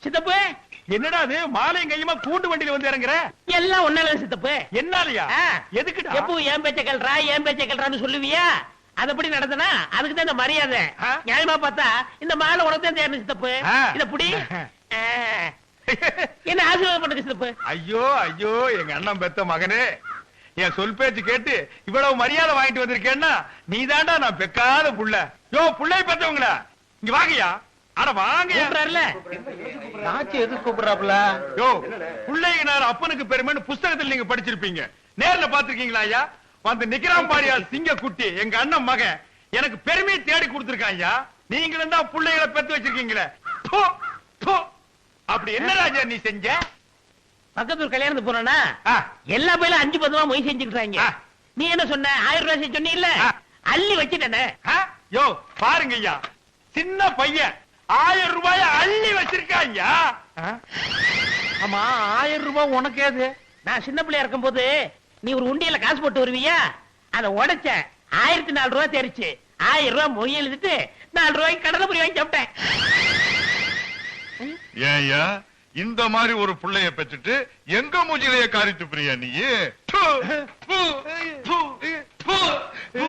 சித்தப்பு என்னடா அது மாலையும் கையுமா கூண்டு வண்டியில வந்து இறங்குற? எல்லாம் ஒன்னால சித்தப்பு. என்னாலயா? எதுக்குடா? எப்போ என் பேச்ச கேள்றான்னு சொல்லுவியா? அதப்படி நடந்தனா அதுக்கு தான் இந்த மரியாதை. நியாயமா பார்த்தா இந்த மாலை உனக்கு தான் தேரணும் சித்தப்பு. இத புடி. என்ன ஆசீர்வாதம் பண்ணுங்க சித்தப்பு. ஐயோ ஐயோ எங்க அண்ணன் பெத்த மகனே, என் சொல் பேச்சு கேட்டு இவ்வளவு மரியாதை வாங்கிட்டு வந்திருக்கேன்னா நீதாண்டா நான் பெக்காத புள்ள. யோ புள்ளை பெத்தவங்கள இங்க வாங்கயா. அட வாங்கயா. நாச்சி எதுக்கு கூப்பிடுறாப்ல? யோ புள்ளைங்கனார் அப்பனுக்கு பெருமைன்னு புஸ்தகத்தில் நீங்க படிச்சிருப்பீங்க. நேர்ல பாத்திருக்கீங்களா ஐயா? வந்து நிக்கிறான் பாரியா சிங்க குட்டி எங்க அண்ணன் மகன். எனக்கு பெருமையை தேடி கொடுத்திருக்கான் ஐயா. நீங்களும் தான் பிள்ளைகளை பெத்து வச்சிருக்கீங்களே. அப்படி என்ன ராஜா நீ செஞ்ச? பக்கத்தூர் கல்யாணத்துக்கு போனா எல்லா பையில 5-10 ரூபாய் மொய் செஞ்சுக்கிட்டாங்க. நீ என்ன சொன்ன? 1000 ரூபாய் சொன்ன இல்ல, அள்ளி வச்சுட்டேனே. யோ பாருங்க ஐயா, சின்ன பையன் 1000 ரூபாய அள்ளி வச்சிருக்காங்க. ஆமா 1000 ரூபாய் உனக்கு ஏது? நான் சின்ன பிள்ளையா இருக்கும் போது நீ ஒரு உண்டியல காசு போட்டு வருவியா, அத உடைச்ச 1004 ரூபாய் தெரிச்சு 1000 ரூபாய் மொய் எழுதிட்டு 4 ரூபாய்க்கு கடலை பொரி வாங்கி சாப்பிட்டேன். ஏயா இந்த மாதிரி ஒரு புள்ளைய பெற்றுட்டு எங்க மூஞ்சிலைய காரித்து பிரியா நீ?